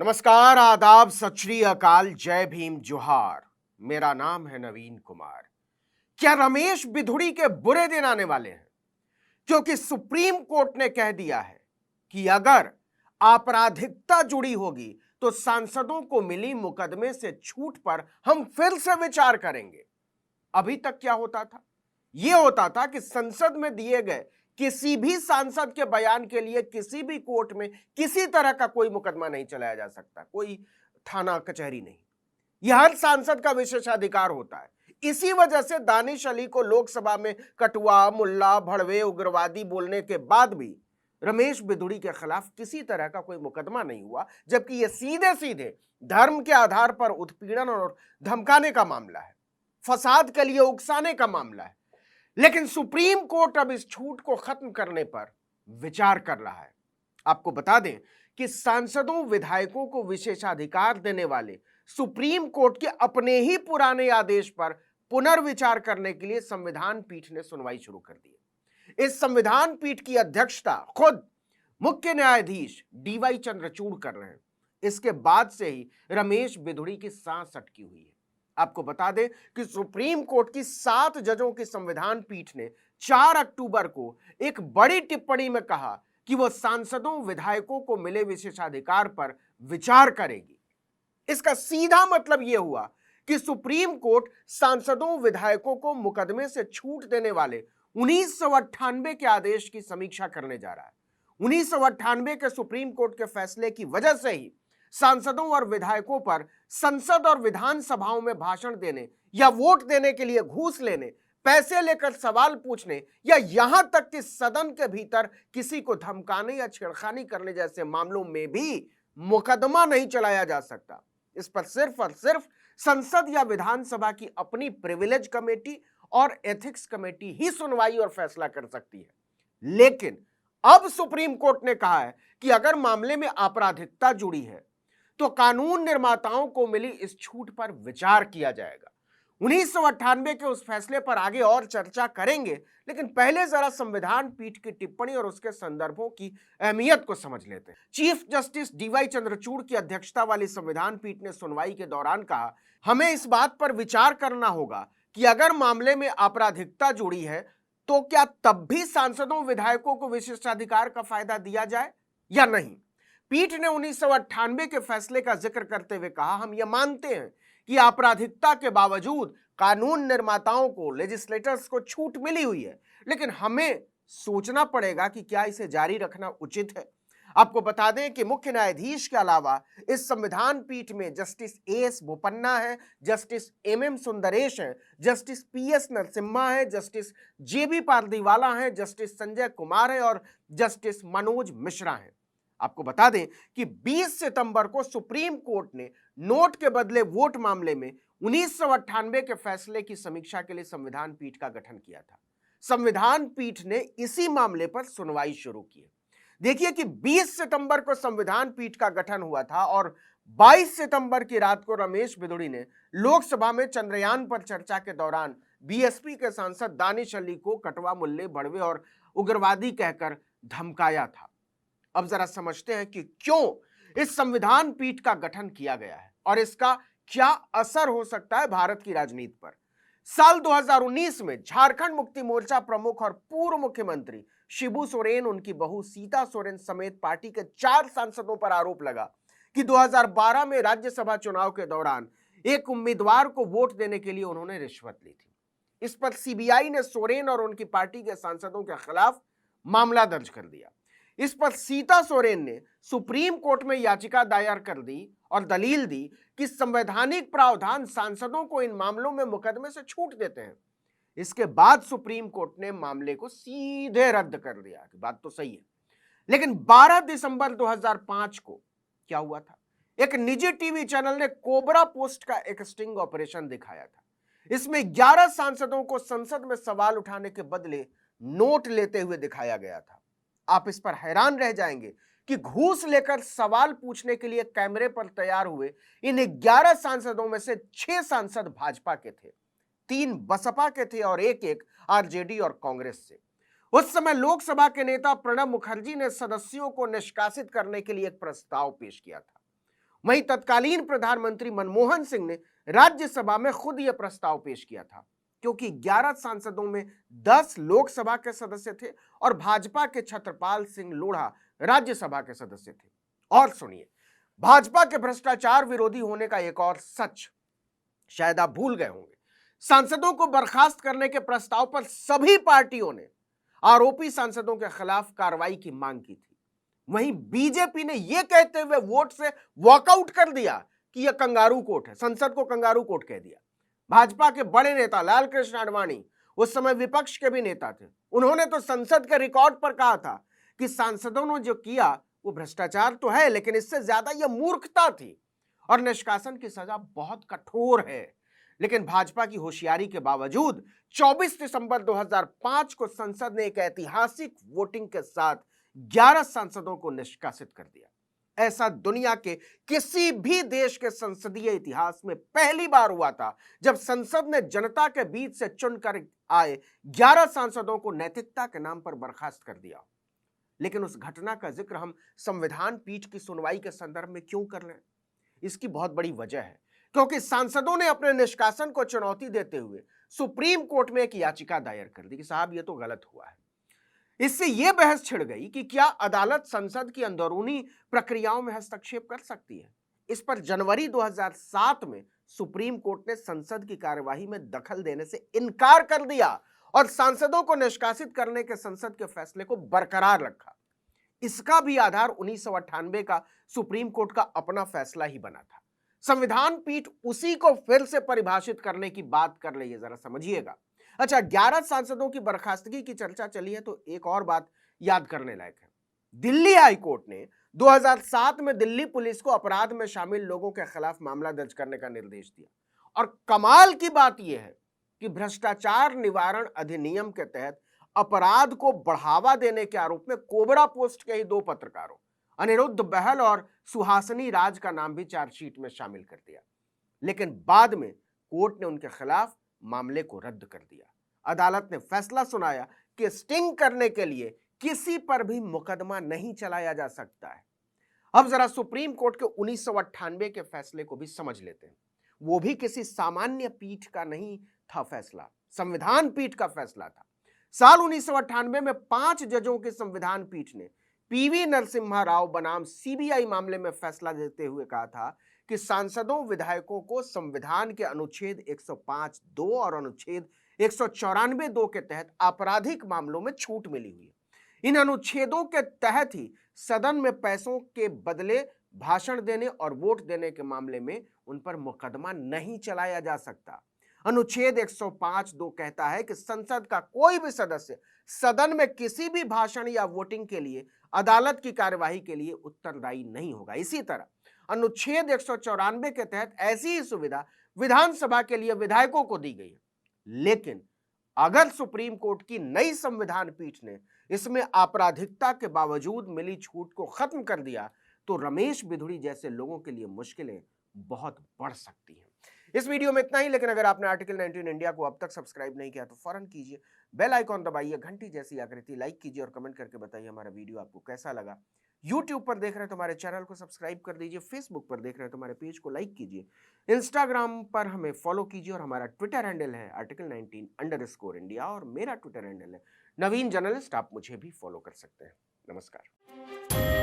नमस्कार, आदाब, सत श्री अकाल, जय भीम, जोहार। मेरा नाम है नवीन कुमार। क्या रमेश बिधुड़ी के बुरे दिन आने वाले हैं? क्योंकि सुप्रीम कोर्ट ने कह दिया है कि अगर आपराधिकता जुड़ी होगी तो सांसदों को मिली मुकदमे से छूट पर हम फिर से विचार करेंगे। अभी तक क्या होता था? यह होता था कि संसद में दिए गए किसी भी सांसद के बयान के लिए किसी भी कोर्ट में किसी तरह का कोई मुकदमा नहीं चलाया जा सकता, कोई थाना कचहरी नहीं। यह हर सांसद का विशेषाधिकार होता है। इसी वजह से दानिश अली को लोकसभा में कटुआ, मुल्ला, भड़वे, उग्रवादी बोलने के बाद भी रमेश बिधुड़ी के खिलाफ किसी तरह का कोई मुकदमा नहीं हुआ, जबकि यह सीधे सीधे धर्म के आधार पर उत्पीड़न और धमकाने का मामला है, फसाद के लिए उकसाने का मामला है। लेकिन सुप्रीम कोर्ट अब इस छूट को खत्म करने पर विचार कर रहा है। आपको बता दें कि सांसदों, विधायकों को विशेषाधिकार देने वाले सुप्रीम कोर्ट के अपने ही पुराने आदेश पर पुनर्विचार करने के लिए संविधान पीठ ने सुनवाई शुरू कर दी। इस संविधान पीठ की अध्यक्षता खुद मुख्य न्यायाधीश डीवाई चंद्रचूड़ कर रहे हैं। इसके बाद से ही रमेश बिधुड़ी की सांस अटकी हुई है। आपको बता दें कि सुप्रीम कोर्ट की 7 जजों की संविधान पीठ ने 4 अक्टूबर को एक बड़ी टिप्पणी में कहा कि वह सांसदों, विधायकों को मिले विशेषाधिकार पर विचार करेगी। इसका सीधा मतलब यह हुआ कि सुप्रीम कोर्ट सांसदों, विधायकों को मुकदमे से छूट देने वाले 1998 के आदेश की समीक्षा करने जा रहा है। 1998 के सुप्रीम कोर्ट के फैसले की वजह से ही सांसदों और विधायकों पर संसद और विधानसभाओं में भाषण देने या वोट देने के लिए घूस लेने, पैसे लेकर सवाल पूछने या यहां तक कि सदन के भीतर किसी को धमकाने या छेड़खानी करने जैसे मामलों में भी मुकदमा नहीं चलाया जा सकता। इस पर सिर्फ और सिर्फ संसद या विधानसभा की अपनी प्रिविलेज कमेटी और एथिक्स कमेटी ही सुनवाई और फैसला कर सकती है। लेकिन अब सुप्रीम कोर्ट ने कहा है कि अगर मामले में आपराधिकता जुड़ी है तो कानून निर्माताओं को मिली इस छूट पर विचार किया जाएगा। 1998 के उस फैसले पर आगे और चर्चा करेंगे, लेकिन पहले जरा संविधान पीठ की टिप्पणी और उसके संदर्भों की अहमियत को समझ लेते हैं। चीफ जस्टिस डीवाई चंद्रचूड़ की अध्यक्षता वाली संविधान पीठ ने सुनवाई के दौरान कहा, हमें इस बात पर विचार करना होगा कि अगर मामले में आपराधिकता जुड़ी है तो क्या तब भी सांसदों, विधायकों को विशेषाधिकार का फायदा दिया जाए या नहीं। पीठ ने 1998 के फैसले का जिक्र करते हुए कहा, हम यह मानते हैं कि आपराधिकता के बावजूद कानून निर्माताओं को, लेजिस्लेटर्स को छूट मिली हुई है, लेकिन हमें सोचना पड़ेगा कि क्या इसे जारी रखना उचित है। आपको बता दें कि मुख्य न्यायाधीश के अलावा इस संविधान पीठ में जस्टिस एएस बोपन्ना है, जस्टिस एमएम सुंदरेश हैं, जस्टिस पीएस नरसिम्हा है, जस्टिस जेबी पारदीवाला हैं, जस्टिस संजय कुमार है और जस्टिस मनोज मिश्रा हैं। आपको बता दें कि 20 सितंबर को सुप्रीम कोर्ट ने नोट के बदले वोट मामले में 1998 के फैसले की समीक्षा के लिए संविधान पीठ का गठन किया था। संविधान पीठ ने इसी मामले पर सुनवाई शुरू की। देखिए कि 20 सितंबर को संविधान पीठ का गठन हुआ था और 22 सितंबर की रात को रमेश बिधुड़ी ने लोकसभा में चंद्रयान पर चर्चा के दौरान बीएसपी के सांसद दानिश अली को कटवा, मुल्ले, भड़वे और उग्रवादी कहकर धमकाया था। अब जरा समझते हैं कि क्यों इस संविधान पीठ का गठन किया गया है और इसका क्या असर हो सकता है भारत की राजनीति पर। साल 2019 में झारखंड मुक्ति मोर्चा प्रमुख और पूर्व मुख्यमंत्री शिबू सोरेन, उनकी बहू सीता सोरेन समेत पार्टी के 4 सांसदों पर आरोप लगा कि 2012 में राज्यसभा चुनाव के दौरान एक उम्मीदवार को वोट देने के लिए उन्होंने रिश्वत ली थी। इस पर सीबीआई ने सोरेन और उनकी पार्टी के सांसदों के खिलाफ मामला दर्ज कर दिया। इस पर सीता सोरेन ने सुप्रीम कोर्ट में याचिका दायर कर दी और दलील दी कि संवैधानिक प्रावधान सांसदों को इन मामलों में मुकदमे से छूट देते हैं। इसके बाद सुप्रीम कोर्ट ने मामले को सीधे रद्द कर दिया कि बात तो सही है। लेकिन 12 दिसंबर 2005 को क्या हुआ था, एक निजी टीवी चैनल ने कोबरा पोस्ट का एक स्टिंग ऑपरेशन दिखाया था। इसमें 11 सांसदों को संसद में सवाल उठाने के बदले नोट लेते हुए दिखाया गया था। आप इस पर हैरान रह जाएंगे कि घूस लेकर सवाल पूछने के लिए कैमरे पर तैयार हुए इन 11 सांसदों में से 6 सांसद भाजपा के थे, 3 बसपा के थे और एक आरजेडी और कांग्रेस से। उस समय लोकसभा के नेता प्रणब मुखर्जी ने सदस्यों को निष्कासित करने के लिए एक प्रस्ताव पेश किया था। वहीं तत्कालीन प्रधानमंत्री मनमोहन सिंह ने राज्यसभा में खुद यह प्रस्ताव पेश किया था, क्योंकि 11 सांसदों में 10 लोकसभा के सदस्य थे और भाजपा के छत्रपाल सिंह लोढ़ा राज्यसभा के सदस्य थे। और सुनिए, भाजपा के भ्रष्टाचार विरोधी होने का एक और सच शायद आप भूल गए होंगे। सांसदों को बर्खास्त करने के प्रस्ताव पर सभी पार्टियों ने आरोपी सांसदों के खिलाफ कार्रवाई की मांग की थी। वहीं बीजेपी ने यह कहते हुए वोट से वॉकआउट कर दिया कि यह कंगारू कोर्ट है, संसद को कंगारू कोर्ट कह दिया। भाजपा के बड़े नेता लाल कृष्ण आडवाणी उस समय विपक्ष के भी नेता थे, उन्होंने तो संसद के रिकॉर्ड पर कहा था कि सांसदों ने जो किया वो भ्रष्टाचार तो है, लेकिन इससे ज्यादा यह मूर्खता थी और निष्कासन की सजा बहुत कठोर है। लेकिन भाजपा की होशियारी के बावजूद 24 दिसंबर 2005 को संसद ने एक ऐतिहासिक वोटिंग के साथ 11 सांसदों को निष्कासित कर दिया। ऐसा दुनिया के किसी भी देश के संसदीय इतिहास में पहली बार हुआ था जब संसद ने जनता के बीच से चुनकर आए 11 सांसदों को नैतिकता के नाम पर बर्खास्त कर दिया। लेकिन उस घटना का जिक्र हम संविधान पीठ की सुनवाई के संदर्भ में क्यों कर रहे हैं? इसकी बहुत बड़ी वजह है, क्योंकि सांसदों ने अपने निष्कासन को चुनौती देते हुए सुप्रीम कोर्ट में एक याचिका दायर कर दी कि साहब ये तो गलत हुआ है। इससे यह बहस छिड़ गई कि क्या अदालत संसद की अंदरूनी प्रक्रियाओं में हस्तक्षेप कर सकती है। इस पर जनवरी 2007 में सुप्रीम कोर्ट ने संसद की कार्यवाही में दखल देने से इनकार कर दिया और सांसदों को निष्कासित करने के संसद के फैसले को बरकरार रखा। इसका भी आधार 1998 का सुप्रीम कोर्ट का अपना फैसला ही बना था। संविधान पीठ उसी को फिर से परिभाषित करने की बात कर रही है, जरा समझिएगा। अच्छा, 11 सांसदों की बर्खास्तगी की चर्चा चली है तो एक और बात याद करने लायक है। दिल्ली हाई कोर्ट ने 2007 में दिल्ली पुलिस को अपराध में शामिल लोगों के खिलाफ मामला दर्ज करने का निर्देश दिया। और कमाल की बात यह है कि भ्रष्टाचार निवारण अधिनियम के तहत अपराध को बढ़ावा देने के आरोप में कोबरा पोस्ट के ही 2 पत्रकारों अनिरुद्ध बहल और सुहासिनी राज का नाम भी चार्जशीट में शामिल कर दिया। लेकिन बाद में कोर्ट ने उनके खिलाफ मामले को रद्द कर दिया। अदालत ने फैसला सुनाया कि स्टिंग करने के लिए किसी पर भी मुकदमा नहीं चलाया जा सकता है। अब जरा सुप्रीम कोर्ट के 1998 के फैसले को भी समझ लेते हैं। वो भी किसी सामान्य पीठ का नहीं था फैसला, संविधान पीठ का फैसला था। साल 1998 में 5 जजों की संविधान पीठ ने पीवी नरसिम्हा राव बनाम सीबीआई मामले में फैसला देते हुए कहा था कि सांसदों विधायकों को संविधान के अनुच्छेद 105(2) और अनुच्छेद 194(2) के तहत आपराधिक मामलों में छूट मिली हुई है। इन अनुच्छेदों के तहत ही सदन में पैसों के बदले भाषण देने और वोट देने के मामले में उन पर मुकदमा नहीं चलाया जा सकता। अनुच्छेद 105(2) कहता है कि संसद का कोई भी सदस्य सदन में किसी भी भाषण या वोटिंग के लिए अदालत की कार्यवाही के लिए उत्तरदायी नहीं होगा। इसी तरह अनुच्छेद 194 के तहत ऐसी ही सुविधा विधानसभा के लिए विधायकों को दी गई है। लेकिन अगर सुप्रीम कोर्ट की नई संविधान पीठ ने इसमें आपराधिकता के बावजूद मिली छूट को खत्म कर दिया तो रमेश बिधुड़ी जैसे लोगों के लिए मुश्किलें बहुत बढ़ सकती हैं। इस वीडियो में इतना ही, लेकिन अगर आपने आर्टिकल 19 इंडिया को अब तक सब्सक्राइब नहीं किया तो फौरन कीजिए, बेल आइकॉन दबाइए, घंटी जैसी आकृति लाइक कीजिए और कमेंट करके बताइए हमारा वीडियो आपको कैसा लगा। यूट्यूब पर देख रहे हैं तो हमारे चैनल को सब्सक्राइब कर दीजिए, फेसबुक पर देख रहे हैं तो हमारे पेज को लाइक कीजिए, इंस्टाग्राम पर हमें फॉलो कीजिए और हमारा ट्विटर हैंडल है article19_India और मेरा ट्विटर हैंडल है नवीन जर्नलिस्ट। आप मुझे भी फॉलो कर सकते हैं। नमस्कार।